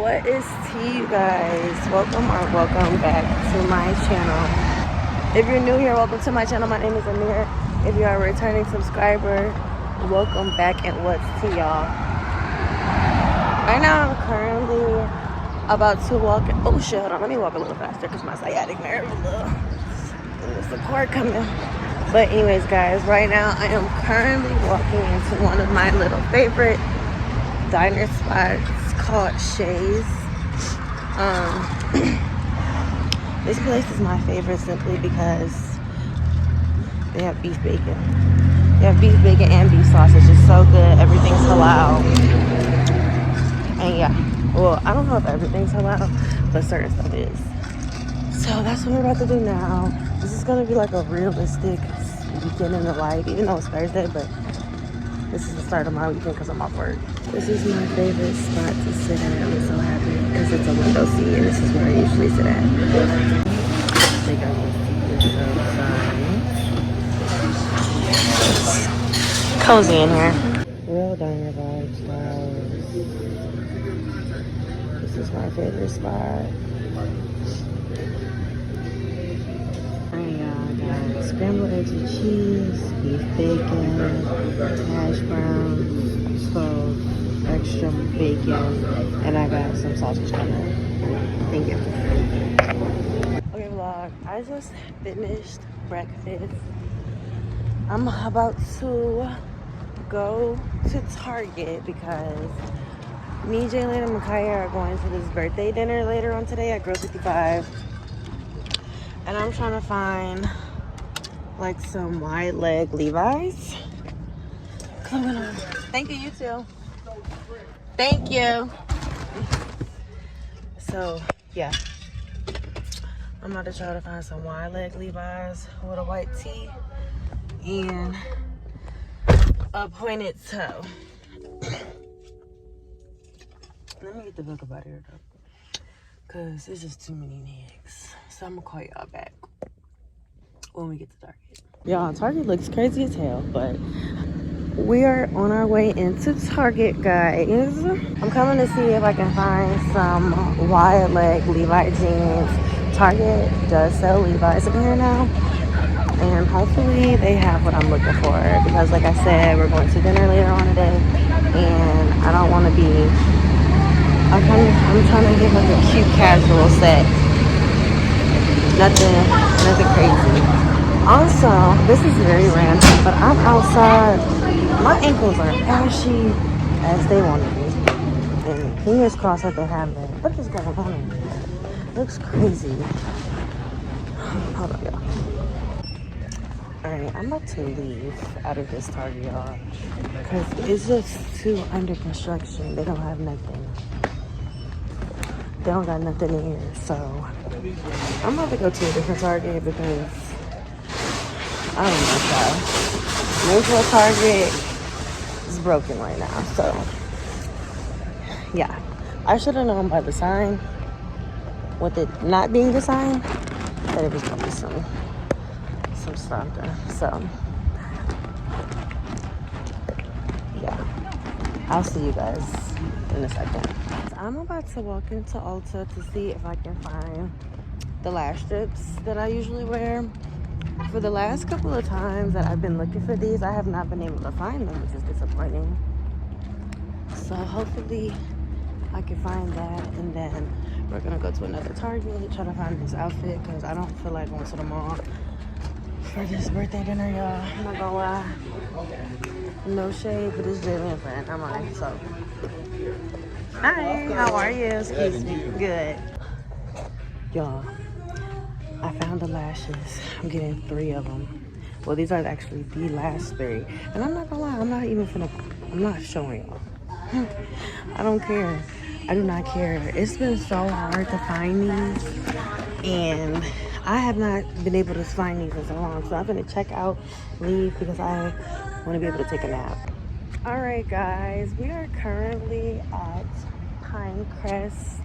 What is tea, you guys? Welcome back to my channel. If you're new here, welcome to my channel. My name is Amir. If you are a returning subscriber, welcome back. And what's tea, y'all? Right now I'm currently about to walk. Oh shit, hold on, let me walk a little faster because my sciatic nerve is a little, there's the car coming. But anyways, guys, right now I am currently walking into one of my little favorite diner spots called Shay's. This place is my favorite simply because they have beef bacon. They have beef bacon and beef sausage. It's so good. Everything's halal. And yeah, well, I don't know if everything's halal, but certain stuff is. So that's what we're about to do now. This is gonna be like a realistic beginning of life, even though it's Thursday, but this is the start of my weekend because I'm off work. This is my favorite spot to sit at. I'm so happy because it's a window seat and this is where I usually sit at. I think I can see this outside. It's cozy in here. Real diner vibes, guys. This is my favorite spot. Scrambled eggs and cheese, beef bacon, hash browns, so extra bacon, and I got some sausage coming. Thank you. Okay, vlog. I just finished breakfast. I'm about to go to Target because me, Jalen, and Micaiah are going to this birthday dinner later on today at Grill 55. And I'm trying to find like some wide leg Levi's. Thank you, you too. Thank you. So yeah, I'm about to try to find some wide leg Levi's with a white tee and a pointed toe. Let me get the book about here though, cause it's just too many niggas. So I'm gonna call y'all back when we get to Target. Y'all, Target looks crazy as hell, but we are on our way into Target, guys. I'm coming to see if I can find some wide leg Levi jeans. Target does sell Levi's in here now, and hopefully they have what I'm looking for, because like I said, we're going to dinner later on today, and I don't want to be, I'm trying to get like a cute casual set. Nothing crazy. Also, this is very random, but I'm outside. My ankles are ashy as they want to be. And fingers crossed that they have that. What is going on in here? It looks crazy. Hold on, y'all. Alright, I'm about to leave out of this Target, y'all. Because it's just too under construction. They don't have nothing. They don't got nothing in here, so I'm about to go to a different Target because I don't know, guys. Usual Target is broken right now, so yeah. I should have known by the sign, with it not being the sign, that it was gonna be some stuff there. So yeah, I'll see you guys in a second. I'm about to walk into Ulta to see if I can find the lash strips that I usually wear. For the last couple of times that I've been looking for these, I have not been able to find them, which is disappointing. So hopefully I can find that, and then we're gonna go to another Target, try to find this outfit, because I don't feel like going to the mall for this birthday dinner, y'all. I'm not gonna lie. No shade, but it's Jalen friend. I'm on it, so. Hi, how are you? Excuse me. Good. Y'all, I found the lashes. I'm getting 3 of them. Well, these are actually the last 3. And I'm not gonna lie, I'm not showing y'all. I don't care. I do not care. It's been so hard to find these, and I have not been able to find these in so long. So I'm gonna check out, leave, because I wanna be able to take a nap. All right, guys, we are currently at Pinecrest.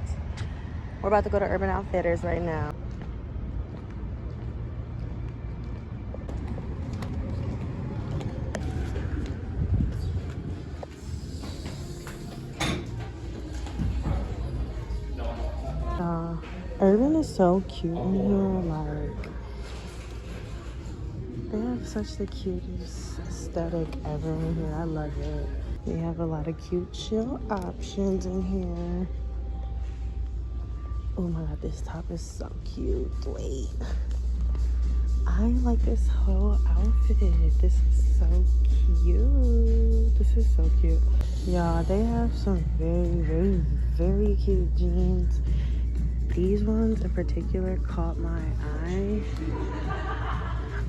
We're about to go to Urban Outfitters right now. Urban is so cute in here. Like, they have such the cutest aesthetic ever in here. I love it. They have a lot of cute chill options in here. Oh my god, this top is so cute. Wait. I like this whole outfit. This is so cute. This is so cute. Y'all, they have some very cute jeans. These ones in particular caught my eye.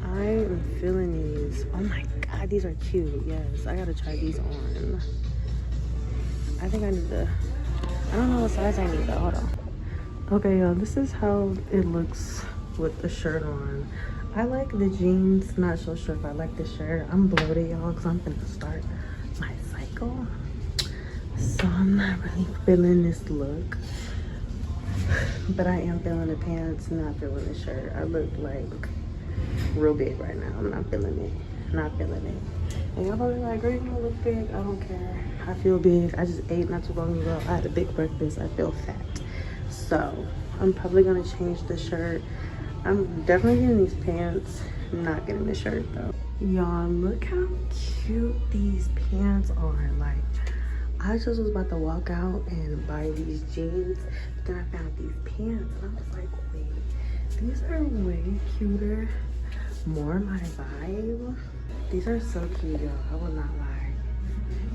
I am feeling these. Oh my god, these are cute. Yes, I gotta try these on. I think I need to, I don't know what size I need though. Hold on. Okay, y'all, this is how it looks with the shirt on. I like the jeans, not so sure if I like the shirt. I'm bloated, y'all, because I'm gonna start my cycle. So I'm not really feeling this look. But I am feeling the pants, not feeling the shirt. I look like real big right now. I'm not feeling it. Not feeling it. And y'all probably like, girl, you don't look big. I don't care. I feel big. I just ate not too long ago. I had a big breakfast. I feel fat. So I'm probably gonna change the shirt. I'm definitely getting these pants. I'm not getting the shirt though. Y'all, look how cute these pants are. Like, I just was about to walk out and buy these jeans, but then I found these pants and I was like, wait, these are way cuter, more my vibe. These are so cute, y'all, I will not lie.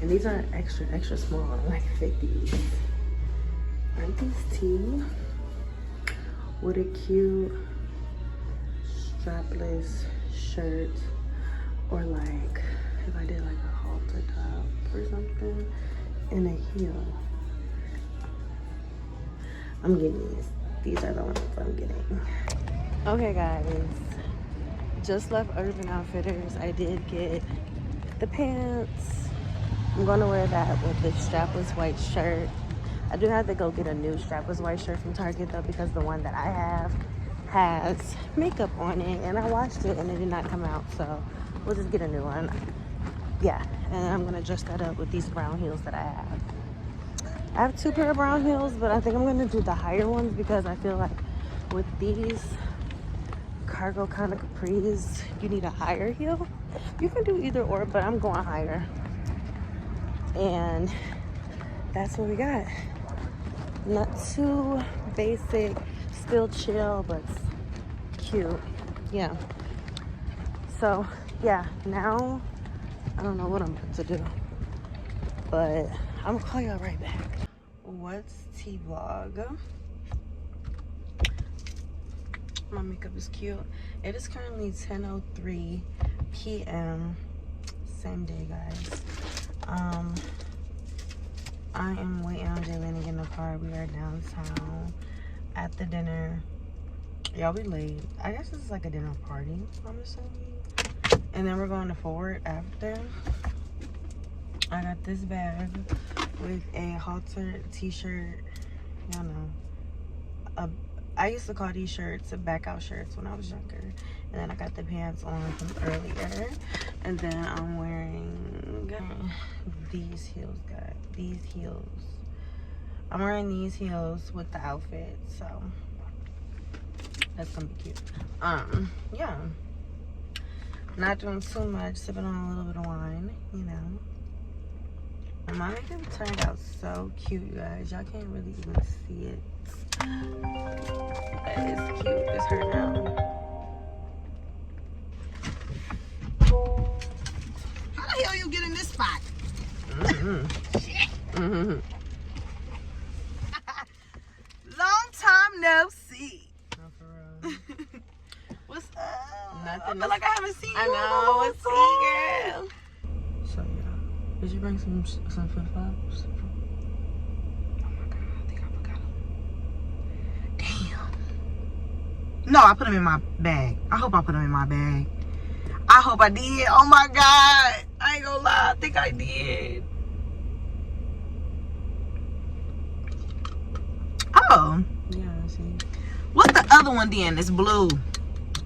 And these are extra small. I like 50s. Aren't these tea? With a cute strapless shirt, or like if I did like a halter top or something, and a heel. I'm getting these. These are the ones I'm getting. Okay, guys. Just left Urban Outfitters. I did get the pants. I'm gonna wear that with the strapless white shirt. I do have to go get a new strapless white shirt from Target though, because the one that I have has makeup on it, and I washed it and it did not come out, so we'll just get a new one. Yeah, and I'm gonna dress that up with these brown heels that I have. I have 2 pair of brown heels, but I think I'm gonna do the higher ones because I feel like with these cargo kind of capris, you need a higher heel. You can do either or, but I'm going higher. And that's what we got. Not too basic, still chill, but cute. Yeah. So yeah, now I don't know what I'm about to do, but I'm gonna call y'all right back. What's T-vlog? My makeup is cute. It is currently 10:03 p.m. Same day, guys. I am waiting on Jalen to get in the car. We are downtown at the dinner. Y'all, we late. I guess this is like a dinner party, I'm assuming. And then we're going to Forward after. I got this bag with a halter t-shirt. Y'all know. I used to call these shirts back out shirts when I was younger. And then I got the pants on from earlier. And then I'm wearing these heels, guys. These heels. I'm wearing these heels with the outfit, so that's gonna be cute. Yeah. Not doing too much, sipping on a little bit of wine, you know. My makeup turned out so cute, you guys. Y'all can't really even see it. But it's cute. It's her now. How the hell you get in this spot? Shit. Long time no see. No, for real. What's up? Nothing. I feel like I haven't seen you. I know. in a What's long up, girl? So yeah, did you bring some flip-flops? Oh my god, I think I forgot them. Damn. No, I put them in my bag. I hope I put them in my bag. I hope I did. Oh my god. I ain't gonna lie. I think I did. Oh. Yeah, I see. What's the other one then? It's blue.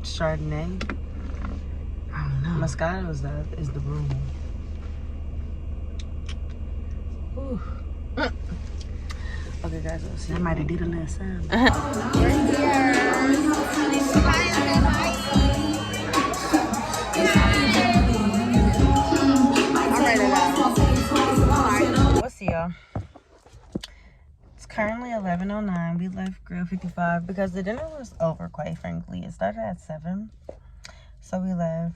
Chardonnay. I don't know. Moscato is the blue one. Okay, Okay, guys, we'll see. I might have did a little something. We're here. We'll see y'all. It's currently 11:09. We left Grill 55 because the dinner was over, quite frankly. It started at 7. So we left.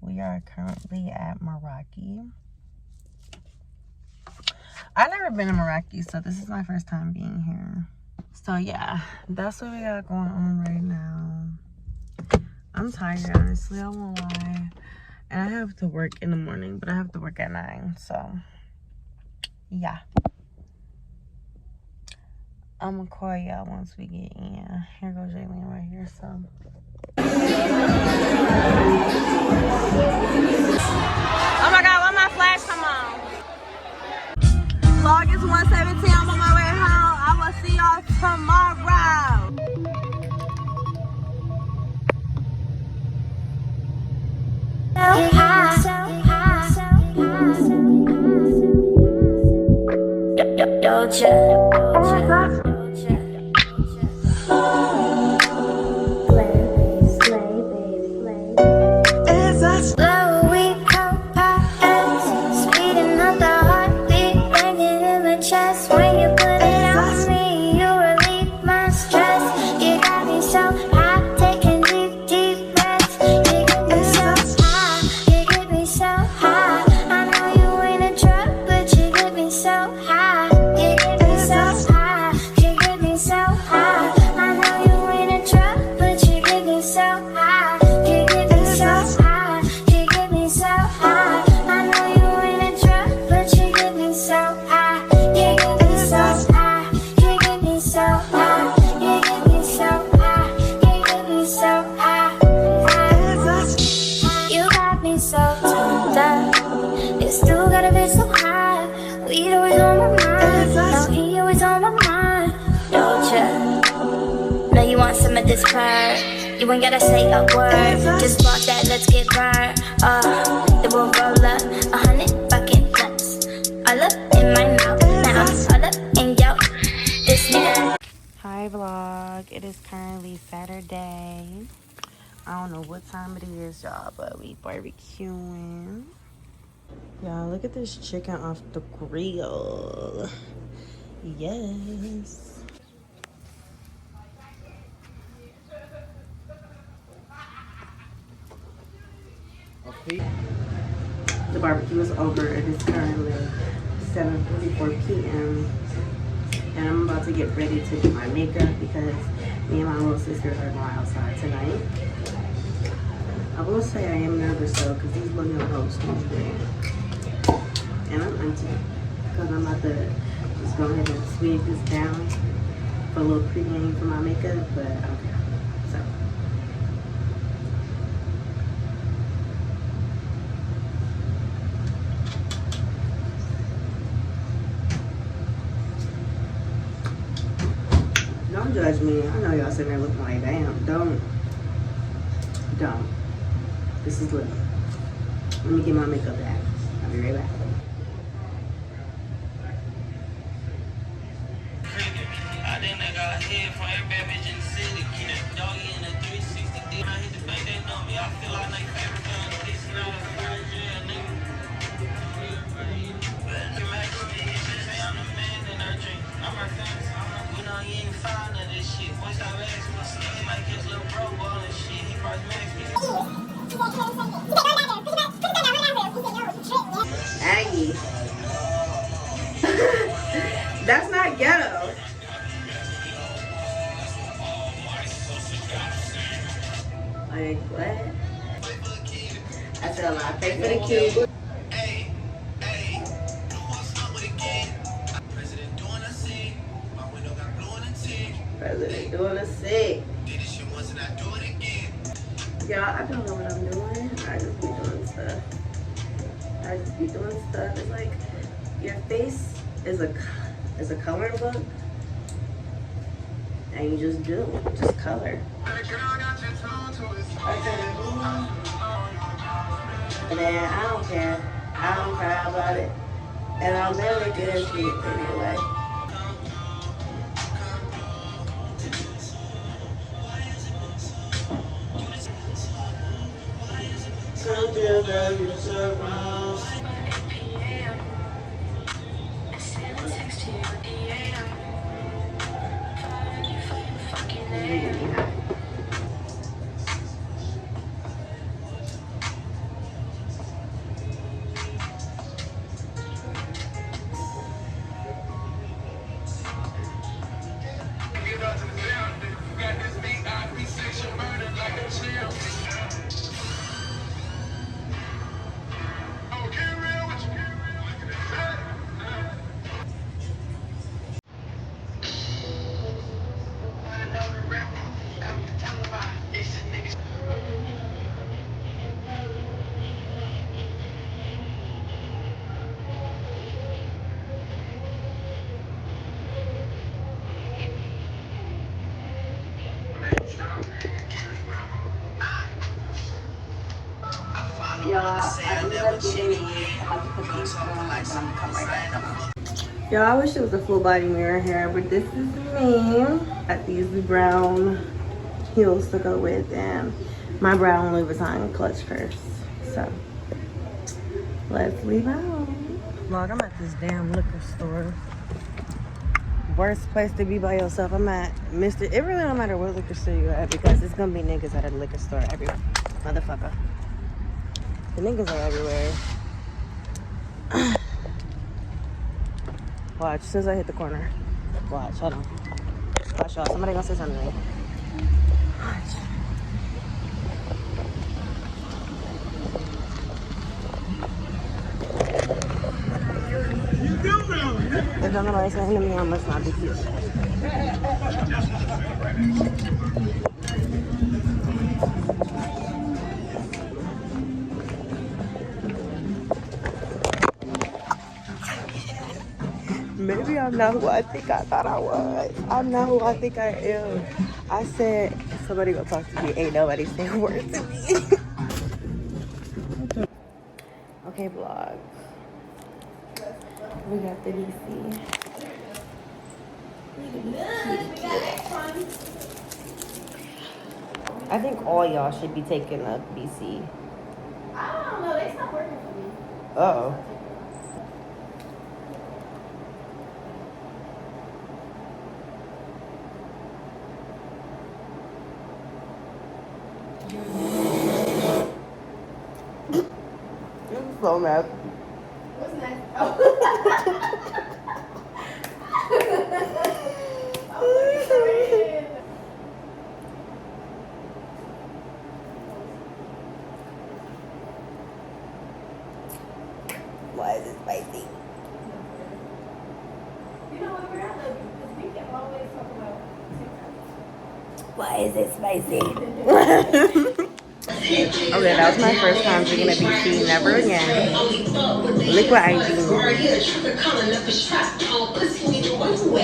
We are currently at Meraki. I've never been to Meraki, so this is my first time being here. So yeah, that's what we got going on right now. I'm tired, honestly, I won't lie. And I have to work in the morning, but I have to work at 9, so yeah. I'm gonna call y'all once we get in. Here goes Jaylene right here, so. Oh my God, when my flash come on? Vlog is 117, I'm on my way home. I will see y'all tomorrow. This part, you ain't gotta say a word. Just walk that, let's get burned. It will roll up 100 fucking blunts. All up in my mouth, now I'm all up in yo. This nigga. Hi vlog, it is currently Saturday. I don't know what time it is, y'all, but we barbecuing. Y'all, look at this chicken off the grill. Yes. The barbecue is over. It is currently 7:44 p.m. and I'm about to get ready to do my makeup because me and my little sister are going outside tonight. I will say I am nervous though because these little hoes come in. And I'm empty because I'm about to just go ahead and swig this down for a little pregame for my makeup, but okay. So. Don't judge me. I know y'all sitting there looking like, damn, don't. This is little. Let me get my makeup back. I'll be right back. I think they got a head for every bad bitch in the city. Keep that doggy in a 360 deep. I hit the bank, they know me. I feel like they favorite gun. This is not a virgin, nigga. Say I'm the man in our drink. I'm her fans. We know you ain't fine of this shit. Boy, stop asking me. See him like his little bro ball and shit. He probably makes me. Aggie. That's not ghetto. Like, what? I said, I pay for the cube. President doing a sick. Y'all, I don't know what I'm doing. I just be doing stuff. It's like your face is a coloring book, and you just color. And then I don't care. I don't cry about it, and I'll never get a shit anyway. Y'all, I wish it was a full body mirror here, but this is me. Got these brown heels to go with and my brown Louis Vuitton clutch purse. So let's leave out. Vlog, I'm at this damn liquor store. Worst place to be by yourself. I'm at Mr. It really don't matter what liquor store you're at because it's gonna be niggas at a liquor store everywhere. Motherfucker. The niggas are everywhere. Watch, as soon as I hit the corner. Watch, hold on. Watch y'all, somebody gonna say something to me. Watch. If don't nobody say anything to me, I must not be cute. Maybe I'm not who I think I thought I was. I'm not who I think I am. I said, somebody go talk to me. Ain't nobody saying a word to me. Okay, vlog. We got the DC. I think all y'all should be taking a BC. I don't know. They stopped working for me. Uh-oh. So mad. What's next? Oh. Why is it spicy? You know what? We're not looking because we can always talk about TikTok. Why is it spicy? Okay, that was my first time drinking a BC. Never again. Liquid IV.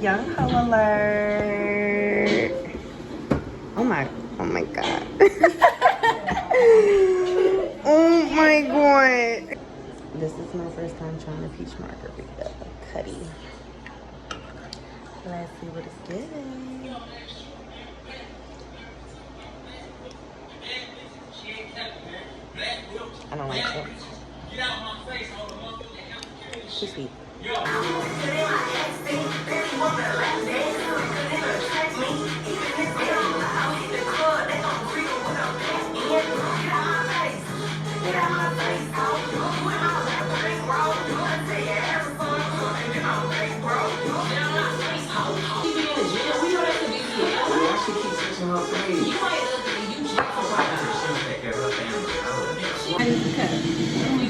Young Hoe alert. Oh my god. Oh my god. This is my first time trying a peach margarita. Cuddy. Let's see what it's giving. I don't like it. Too sweet.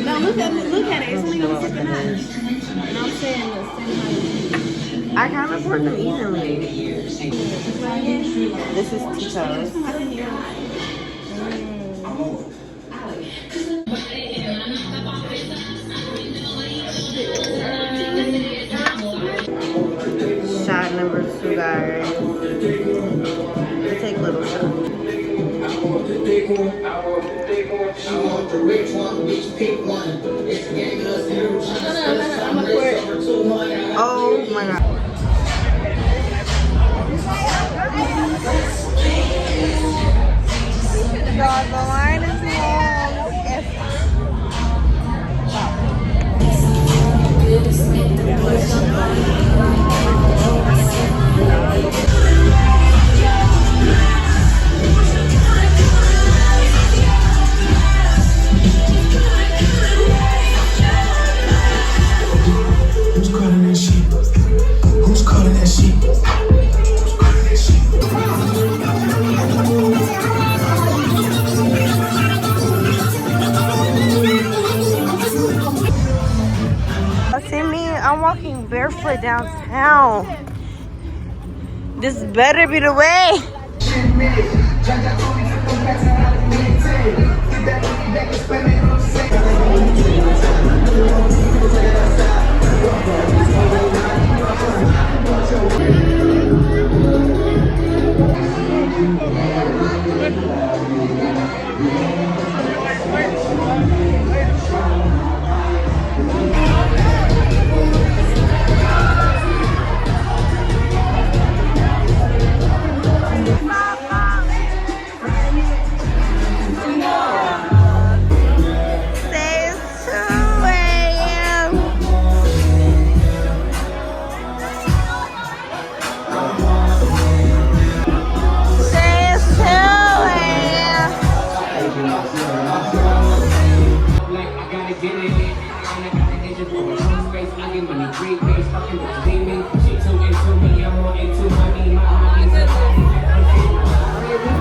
No, look at it. It's only gonna take a notch. And I'm saying the same I can't afford them evenly. This is Tito's. Shot number 2, guys. We'll take little shots. Oh my god. God, the line is long Who's calling that shit? Who's calling that shit? Who's calling that shit? See me? I'm walking barefoot downtown. This better be the way.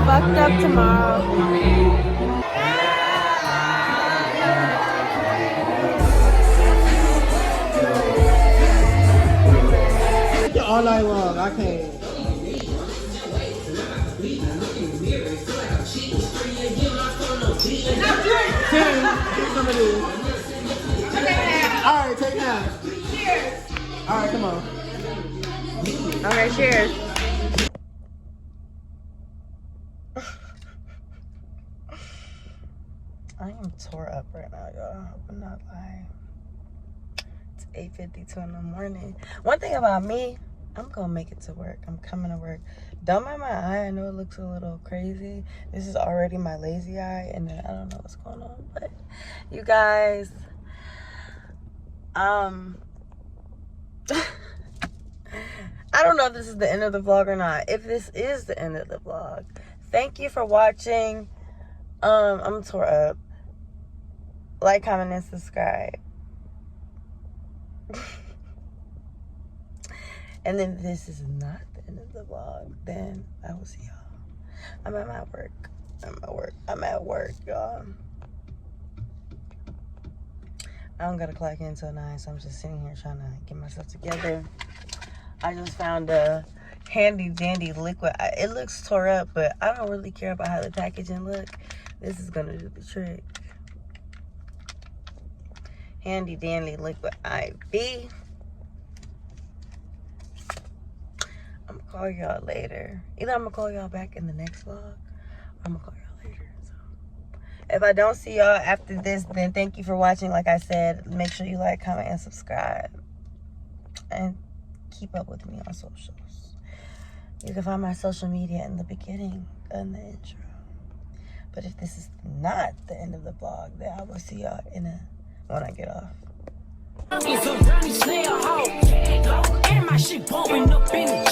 Fucked up tomorrow. All night long, I can't. Some of this. All right, take now. Cheers. All right, come on. Okay, cheers. I am tore up right now, y'all. I hope I'm not lying. It's 8:52 in the morning. One thing about me, I'm gonna make it to work. I'm coming to work. Don't mind my eye. I know it looks a little crazy. This is already my lazy eye, and then I don't know what's going on. But you guys, I don't know if this is the end of the vlog or not. If this is the end of the vlog, thank you for watching. I'm tore up. Like, comment, and subscribe. And then if this is not the end of the vlog, then I will see y'all. I'm at my work. I'm at work, y'all. I don't gotta clock in until 9, so I'm just sitting here trying to get myself together. I just found a handy dandy liquid. It looks tore up, but I don't really care about how the packaging look. This is gonna do the trick. Handy dandy liquid IV. I'm gonna call y'all later. Either I'm gonna call y'all back in the next vlog, or I'm gonna call y'all later. So if I don't see y'all after this, then thank you for watching. Like I said, make sure you like, comment, and subscribe. And keep up with me on socials. You can find my social media in the beginning and the intro. But if this is not the end of the vlog, then I will see y'all when I get off. It's a running snail hole, and my shit blowing up in it.